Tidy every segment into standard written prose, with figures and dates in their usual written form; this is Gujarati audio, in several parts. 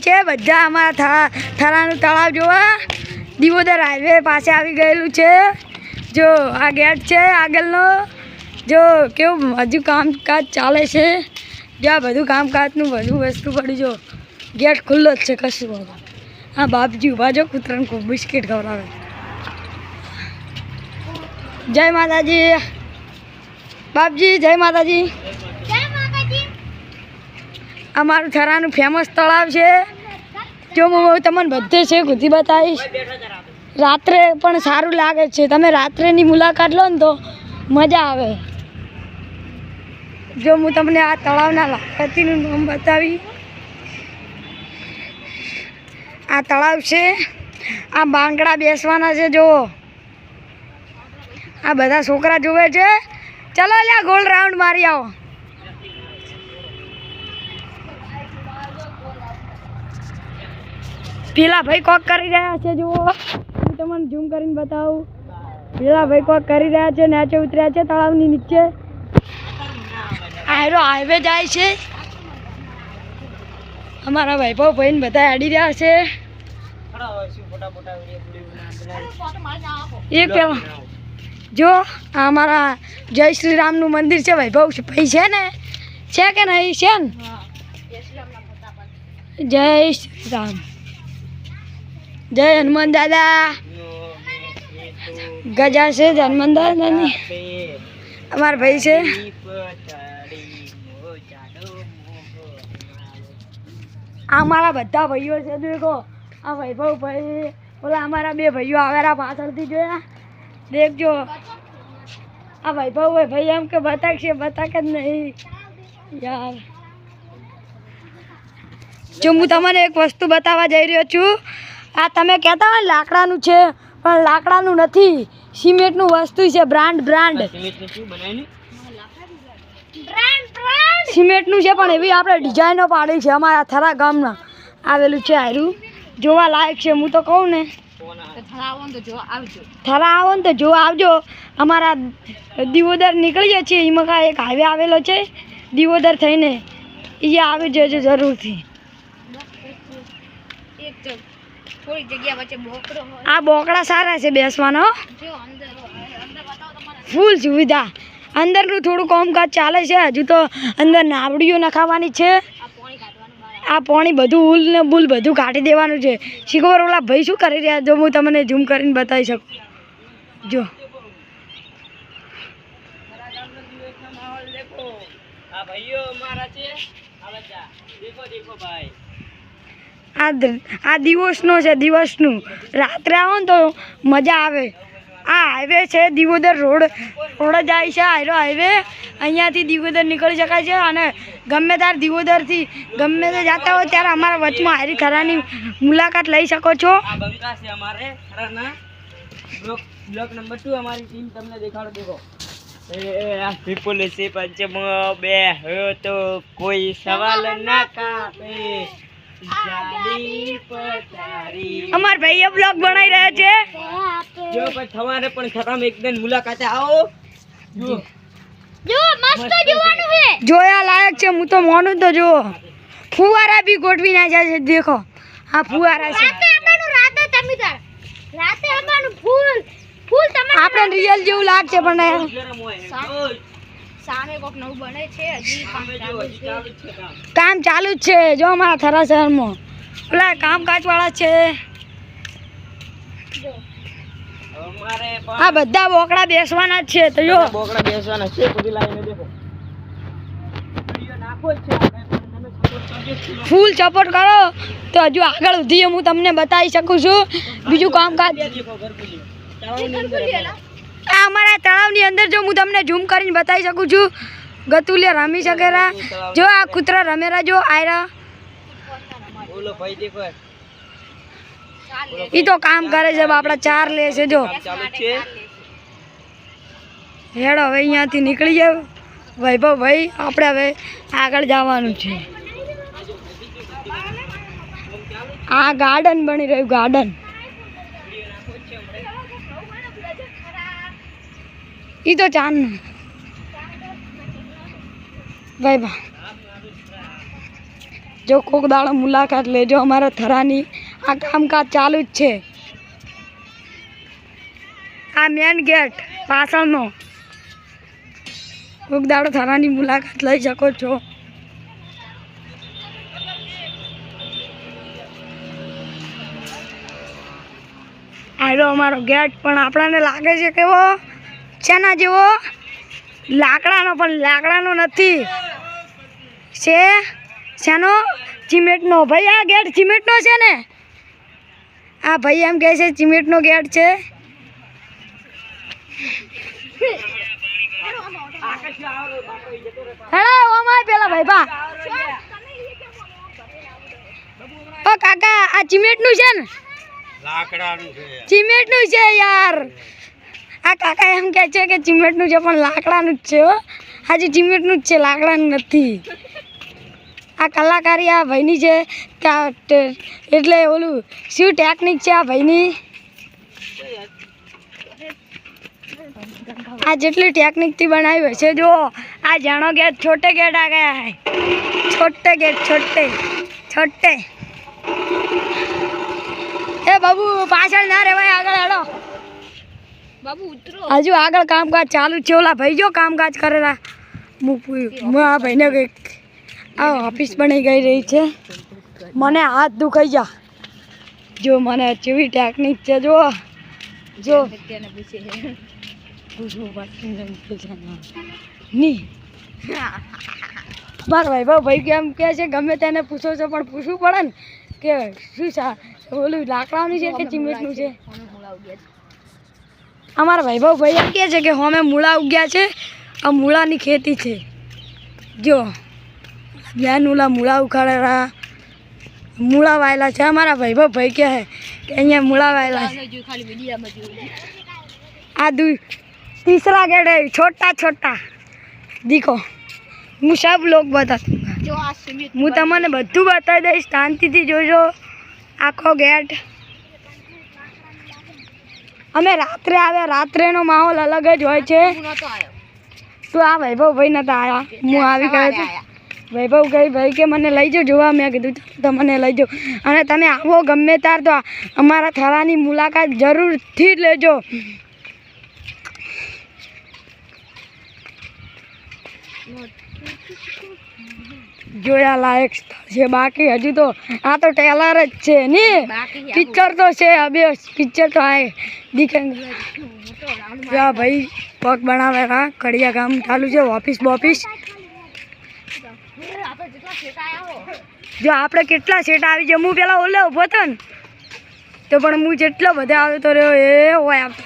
છે બધા અમારા થરાનું તળાવ જોવા દિવોદર હાઈવે પાસે આવી ગયેલું છે। જો આ ગેટ છે આગળનો, જો કેવું હજુ કામકાજ ચાલે છે। જો આ બધું કામકાજનું બધું વસ્તુ પડી, જો ગેટ ખુલ્લો જ છે કશું બાબા। હા બાપજી ઉભા જો કૂતરાને ખૂબ બિસ્કિટ ખવડાવે। જય માતાજી બાપજી, જય માતાજી। અમારું થરાનું ફેમસ તળાવ છે। જો હું તમને બધે છે ઘૂંટી બતાવીશ। રાત્રે પણ સારું લાગે છે, તમે રાત્રેની મુલાકાત લો ને તો મજા આવે। જો હું તમને આ તળાવના લાકડીનું નામ બતાવી, આ તળાવ છે, આ બાંગડા બેસવાના છે। જો આ બધા છોકરા જોવે છે, ચલો લ્યા ગોળ રાઉન્ડ મારી આવો। પેલા ભાઈ કોક કરી રહ્યા છે, જુઓ હું તમને ઝૂમ કરીને બતાવું। પેલા ભાઈ કોક કરી રહ્યા છે, નીચે ઉતર્યા છે તળાવની નીચે। આયરો હાઈવે જાય છે, અમારા વૈભવ ભાઈને બધા આડી રહ્યા છે। એ પેલા જો અમારા જય શ્રી રામનું મંદિર છે, વૈભવ ભાઈ છે ને, છે કે નહીં? છે ને, જય શ્રી રામ, જય હનુમાન દાદા। ગજા છે હનુમાન દાદાની, અમારા ભાઈ છે। આ અમારા બધા ભાઈઓ છે, દેખો આ વૈભવ ભાઈ, ઓલા અમારા બે ભાઈઓ આવેલા પાછળથી જોયા, દેખજો। આ વૈભવ ભાઈ એમ કે બતાકશે, બતાકે જ નહીં યાર। જો હું તમને એક વસ્તુ બતાવવા જઈ રહ્યો છું। આ તમે કહેતા હોય લાકડાનું છે, પણ લાકડાનું નથી, સિમેન્ટનું વસ્તુ છે। બ્રાન્ડ સિમેન્ટનું છે, પણ એવી આપણે ડિઝાઇનો પાડી છે। અમારા થરા ગામના આવેલું છે, હારું જોવા લાયક છે। હું તો કહું ને, થરા આવો ને તો જોવા આવજો। અમારા દિવોદર નીકળીએ છીએ, એમાં એક હાઈવે આવેલો છે દિવોદર થઈને, એ આવી જજો જરૂરથી। આ બોકડા સારા છે બેસવાનો, ફૂલ સુવિધા। અંદરનું થોડું કામકાજ ચાલે છે, હજુ તો અંદર નાવડીઓ નખાવાની છે। આ પાણી બધું ઉલ ને બુલ બધું કાઢી દેવાનું છે। શીખબર ઓલા ભાઈ શું કરી રહ્યા, જો હું તમને ઝૂમ કરીને બતાવી શકું। જો આ દિવસનો છે, દિવસનું રાત્રે આવો ને તો મજા આવે। આ હાઈવે છે દિવોદર રોડ જાય છે, હાઈરો હાઈવે અહીંયાથી દિવોદર નીકળી શકાય છે। અને ગમે ત્યારે દિવોદરથી ગમે તે જતા હોય ત્યારે અમારા વચમાં હારી થરાની મુલાકાત લઈ શકો છો। બ્લોક નંબર 2 અમારી ટીમ તમને દેખાડો, દેખો પીપલ છે પંચમાં બે હોય તો કોઈ સવાલ ના કાપે। અમાર ભાઈ બ્લોગ બનાવી રહ્યા છે। જો ભાઈ તમારે પણ ખરામ એકદમ મુલાકાતે આવો। જો મસ્ત જોવાનું છે, જોયા લાયક છે। હું તો માનું તો જો ફુવારા બી ગોઠવી નાખ્યા છે, દેખો આ ફુવારા છે। રાતે અમારું ફૂલ તમને આપણે રિયલ જેવું લાગશે, પણ સામે કોક નવું બને છે, હજી કામ ચાલુ જ છે। જો અમારા થરા શહેરમાં પેલા કામકાજ વાળા છે। આ બધા બોકડા બેસવાના જ છે, તો જો બોકડા બેસવાના છે, બધી લાઈને દેખો નાખો છે। ફૂલ સપોર્ટ કરો તો હજુ આગળ સુધી હું તમને બતાવી શકું છું બીજું કામકાજ। આ અમારા તળાવની અંદર જો હું તમને ઝૂમ કરીને બતાવી શકું છું, ગતુલિયા રમી શકેરા। જો આ કૂતરા રમેરા, જો આયરા ઈ તો કામ કરે છે, બાપડા ચાર લે છે। જો હેડ હવે અહીંયાથી નીકળી જાય વૈભવ ભાઈ, આપણે હવે આગળ જવાનું છે। આ ગાર્ડન બની રહ્યું, ગાર્ડન ઈ તો ચાંદ ભાઈ જો કોક દાડો મુલાકાત લેજો અમારા થરાની. આ કામકાજ ચાલુ જ છે. આ મેન ગેટ પાછળનો. કોક દાડો થરાની મુલાકાત લઈ શકો છો. આનો અમારો ગેટ પણ આપણને લાગે છે કેવો શેના જેવો લાકડાનો, પણ લાકડાનો નથી, છે શેનો? સિમેન્ટનો. ભાઈ આ ગેટ સિમેન્ટનો છે ને? આ ભાઈ એમ કહે છે સિમેન્ટનો ગેટ છે. હેડો ઓમાય પેલા ભાઈ બા. ઓ કાકા આ સિમેન્ટનું છે ને? લાકડાનું છે. સિમેન્ટનું છે યાર. આ કાકા એમ કહે છે કે સિમેન્ટનું છે પણ લાકડાનું જ છે. હો હાજી સિમેન્ટનું જ છે, લાકડાનું નથી. આ કલાકારી આ ભાઈની છે એટલે ઓલું શું ટેકનિક છે આ ભાઈની. આ જેટલી ટેકનિકથી બનાવી હશે. જો આ જાણો ગેટ છોટે ગેટ આ ગયા હે. છોટે ગેટ છોટે છોટે. એ બાબુ પાછળ ના રેવાય, આગળ હેડો બાબુ ઉતરો. હજુ આગળ કામકાજ ચાલુ છે. ઓલા ભાઈ જો કામકાજ કરેલા. હું આ ભાઈને કંઈક આ ઓફિસ બની ગઈ રહી છે. મને હાથ દુખાઈ જા. જો મને કેવી ટેકનિક છે. જો જો નહીં મારા ભાઈ કેમ કહે છે ગમે તેને પૂછો છો પણ પૂછવું પડે ને કે શું છે ઓલું લાકડાનું છે કે સિમેન્ટનું છે. અમારા ભાઈ એમ કહે છે કે અમે મૂળા ઉગ્યા છે. આ મૂળાની ખેતી છે. જો બેન ઓલા મૂળા ઉખાડેલા, મૂળા વાયેલા છે. અમારા ભાઈ કહે છે કે અહીંયા મૂળા વાયેલા છે. આ तीसरा गेट है छोटा छोटा. देखो હું सब लोग बता दूंगा. જો આ સિમેન્ટ હું તમને બધું બતાવી દઈશ. શાંતિથી જોજો આખો ગેટ. અમે રાત્રે આવ્યા. રાત્રેનો માહોલ અલગ જ હોય છે. નતો આવ્યો. તો આ ભાઈ નતા આવ્યા. હું આવી ગયો છું. ભાઈ કે મને લઈ જાઓ જોવા. મેં કીધું તો મને લઈ જાઓ. અને તમે આવો ગમે તાર તો અમારા થરાની મુલાકાત જરૂરથી જ લેજો. જોયા લાયક સ્થળ છે. બાકી હજુ તો આ તો ટેલર જ છે ને. પિક્ચર તો છે. હવે પિક્ચર તો આ દીખેંગે. જા ભાઈ પગ બનાવેલા. કડિયા કામ ચાલુ છે. ઓફિસ બોફિસ. જો આપણે કેટલા સેટ આવી જાય. હું પેલા ઓલે ઉભો હતો ને તો પણ હું જેટલો બધા આવ્યો તો રહ્યો એ હોય આવતો.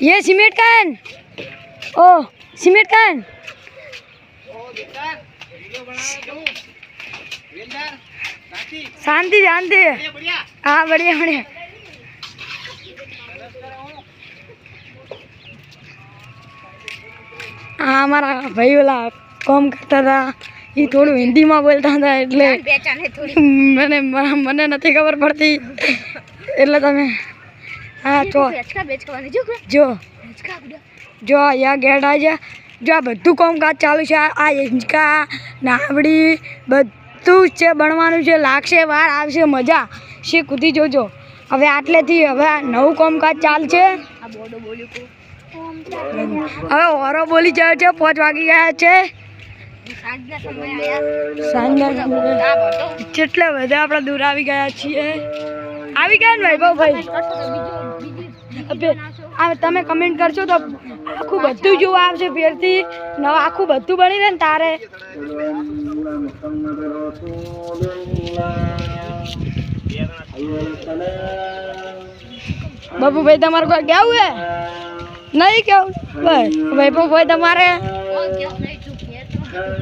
ये सीमेंट का है. ओ सीमेंट का है. शांति शांति. हाँ बढ़िया बढ़िया. हाँ हमारा भाई वाला काम करता था. ये થોડું હિન્દીમાં બોલતા હતા એટલે મને નથી ખબર પડતી. એટલે તમે હા તો જો અહીંયા ગેટ આવી જા. જો આ બધું કામકાજ ચાલુ છે. આ હિંચકા નાવડી બધું જ છે. બનવાનું છે. લાગશે વાર આવશે મજા. શી કૂદી જોજો. હવે આટલેથી હવે નવું કામકાજ ચાલશે. હવે ઓરો બોલી જાય છે. 5 વાગી ગયા છે. સાંજના જેટલા બધા આપણે દૂર આવી ગયા છીએ. આવી ગયા ને ભાઈ. તમે કમેન્ટ કરશો તો આખું બધું જોવા આવશે. ફેરથી નવા આખું બધું બની રહે ને તારે. બાબુભાઈ તમારે કોઈ કેવું હે? નહીં કેવું ભાઈ તમારે?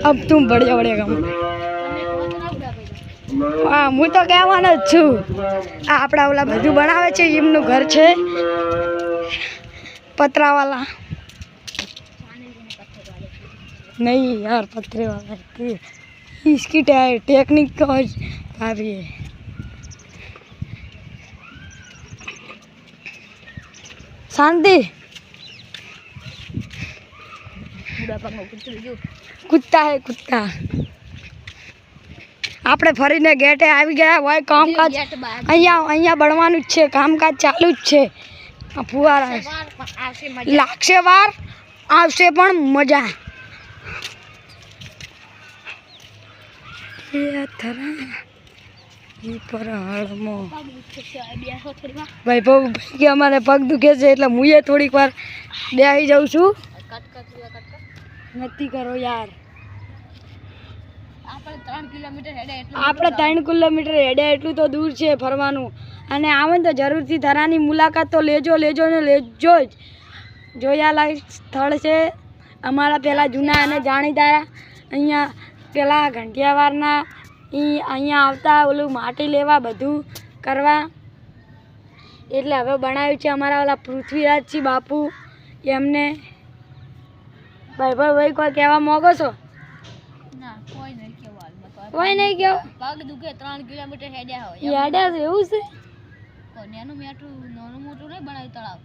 अब तुम बढ़िया बढ़िया काम. હા હું તો કહેવાનો જ છું. આ આપણા ઓલા બધું બનાવે છે એમનું ઘર છે પતરાવાલા. नहीं यार पत्रे वाला इसकी टेक्निक का भाभी है. शांति. कुत्ता है कुत्ता. આપણે ફરીને ગેટે આવી ગયા હોય કામકાજ ગેટ બહાર અહીંયા બનવાનું જ છે કામકાજ ચાલુ જ છે આ ફુવારા વાર પણ આવશે મજા લાગશે વાર આવશે પણ મજા એ થરા ઈ પર હાળમાં બાબુ ઉતરશે બેસો થોડી વાર ભાઈ કે અમારે પગ દુખે છે એટલે હું એ થોડીક વાર બેસી જાઉં છું કટ નથી કરો યાર આપણે 3 કિલોમીટર હેડે એટલે આપણે 3 કિલોમીટર હેડે એટલું તો દૂર છે ફરવાનું અને આવે ને તો જરૂરથી થરાની મુલાકાત તો લેજો ને લેજો જ જોયાલાયક સ્થળ છે અમારા પેલા જૂના અને જાણીતા અહીંયા પેલા ઘંટિયાવારના અહીંયા આવતા ઓલું માટી લેવા બધું કરવા એટલે હવે બનાવ્યું છે અમારા ઓલા પૃથ્વીરાજજી બાપુ એમને ભાઈ કોઈ કહેવા માંગો છો ના કોઈ નહીં કેવું હાલમાં કોઈ નહીં કેવું પગ દુખે 3 કિલોમીટર હેડે હોય યાડા છે એવું છે નાનું મેટું નાનું મોટું નહીં બનાવ્યું તળાવ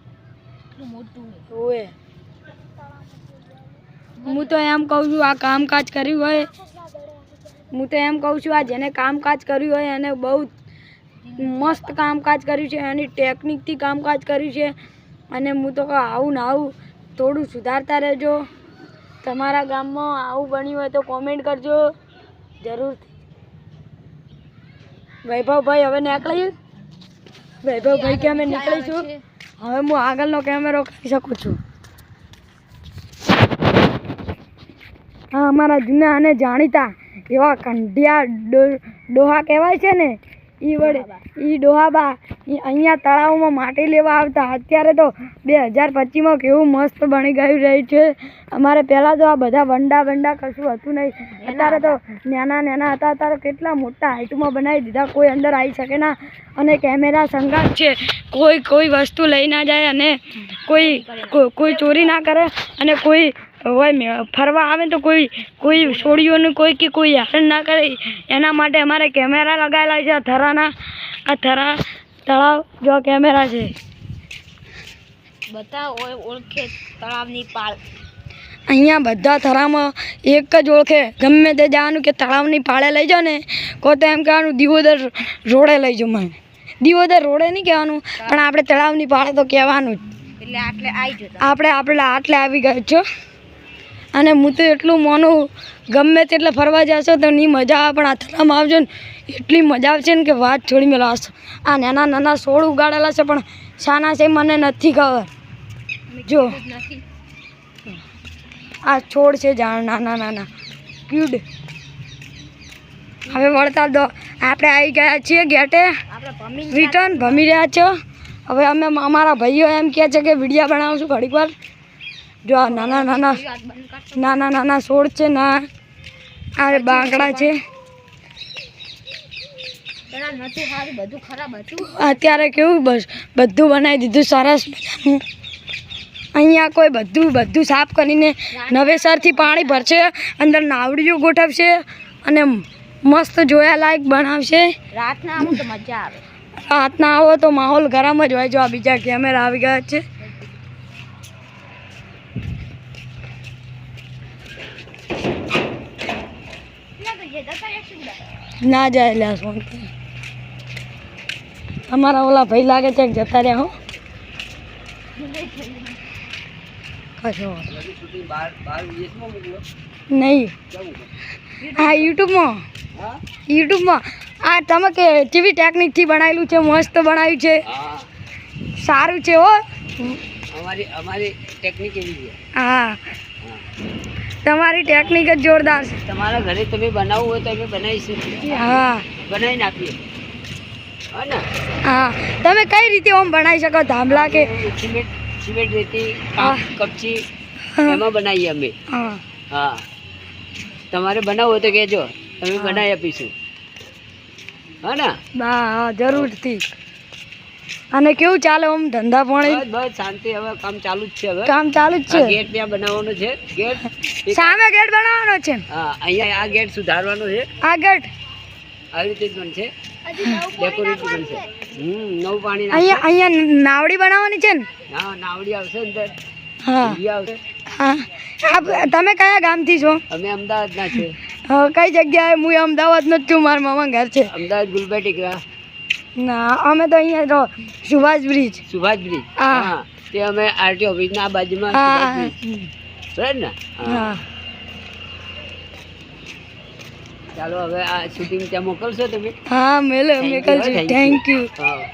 એટલું મોટું ઓએ હું તો એમ કહું છું આ કામકાજ કર્યું હોય આ જેને કામકાજ કર્યું હોય એને બહુ મસ્ત કામકાજ કર્યું છે એની ટેકનિકથી કામકાજ કર્યું છે અને હું તો કહું આવું ને આવું થોડું સુધારતા રહેજો તમારા ગામમાં આવું બન્યું હોય તો કોમેન્ટ કરજો જરૂરથી વૈભવભાઈ હવે નીકળીએ વૈભવભાઈ કે અમે નીકળીશું હવે હું આગળનો કેમેરો કરી શકું છું હા અમારા જૂના અને જાણીતા એવા કંઢિયા ડોહા કહેવાય છે ને એ ડોહાબા અહીંયા તળાવમાં માટી લેવા આવતા અત્યારે તો 2025માં કેવું મસ્ત બની ગયું રહ્યું છે અમારે પહેલાં તો આ બધા વંડા કશું હતું નહીં અત્યારે તો નાના હતા અત્યારે કેટલા મોટા હાઈટમાં બનાવી દીધા કોઈ અંદર આવી શકે ના અને કેમેરા સંગાત છે કોઈ વસ્તુ લઈ ના જાય અને કોઈ ચોરી ના કરે અને કોઈ હોય ફરવા આવે તો કોઈ છોડીઓનું કોઈ હેરાન ના કરે એના માટે અમારે કેમેરા લગાવેલા છે આ થરા તળાવ જો કેમેરા છે બધા ઓળખે તળાવની પાળ અહીંયા બધા થરામાં એક જ ઓળખે ગમે તે જવાનું કે તળાવની પાળે લઈ જાઓ ને કહો તો એમ કહેવાનું દિવોદર રોડે લઈ જાઓ મને દિવોદર રોડે નહીં કહેવાનું પણ આપણે તળાવની પાળે તો કહેવાનું જ એટલે આટલે આવી જતા આપણે આટલે આવી ગયા છો અને હું તો એટલું માનું ગમે તેટલે ફરવા જશો તો ની મજા આવે પણ આ થરામાં આવજો ને એટલી મજા આવશે ને કે વાત છોડી મેળવશો આ નાના છોડ ઉગાડેલા છે પણ શાના છે મને નથી ખબર જો નથી આ છોડ છે નાના ક્યુડ હવે વળતા દો આપણે આવી ગયા છીએ ગેટે આપણે રિટર્ન ભમી રહ્યા છો હવે અમે અમારા ભાઈઓ એમ કહે છે કે વિડીયા બનાવશું ઘડીક વાર જો આ નાના છોડ છે ના આ બાંકડા છે નથી સારું બધું ખરાબ હતું અત્યારે કેવું બસ બધું બનાવી દીધું સરસ મજાનું અહીંયા કોઈ બધું સાફ કરીને નવેસરથી પાણી ભરશે અંદર નાવડીઓ ગોઠવશે અને મસ્ત જોયાલાયક બનાવશે રાતના આવું તો મજા આવે રાતના આવો તો માહોલ ગરમ જ હોય જો આ બીજા કેમેરા આવી ગયા છે ના જાય લે શું અમારા ઓલા ભાઈ લાગે છે કે જતા રહ્યા હો કશો નહીં હા યુટ્યુબમાં આ તમે કે કેવી ટેકનિકથી બનાવેલું છે મસ્ત બનાવ્યું છે સારું છે હો અમારી ટેકનિક એવી છે હા તમારી ટેકનિક જ જોરદાર છે તમારા ઘરે તમે બનાવવું હોય તો અમે બનાવીશું હા બનાવીને આપીએ હા તમે કઈ રીતે ઓમ બનાવી શકો ધામલા કે સિમેન્ટ રેતી હા. કપચી એમાં બનાવીએ અમે હા હા તમારે બનાવવું હોય તો કહેજો તમે બનાવી આપીશું હા જરૂરથી અને કેવું ચાલે ઓમ ધંધા પાણી બસ શાંતિ હવે કામ ચાલુ જ છે હવે કામ ચાલુ જ છે ગેટ ત્યાં બનાવવાનો છે ગેટ સામે ગેટ બનાવવાનો છે હા અહીંયા આ ગેટ સુધારવાનો છે આ ગેટ આવી રીતે જ બનશે ડેકોરેટ બનશે નવું પાણી અહીંયા નાવડી બનાવવાની છે ને હા નાવડી આવશે અંદર હા ઢીંગલી આવશે હા તમે કયા ગામથી છો અમે અમદાવાદના છે કઈ જગ્યાએ હું અમદાવાદનો જ છું, મારા મામા ઘર છે. અમદાવાદ ગુલબા ટેકરા, ના અમે તો અહીંયા રહો સુભાષ બ્રિજ. સુભાષ બ્રિજ. હા. હા, તે અમે આરટીઓ ઓફિસના આ બાજુમાં હા સુભાષ બ્રિજ. બરાબર ને? હા ચાલો હવે આ શૂટિંગ ત્યાં મોકલશો તમે? હા મેલે Thank you, મેકલજો. thank you. Thank you. હા.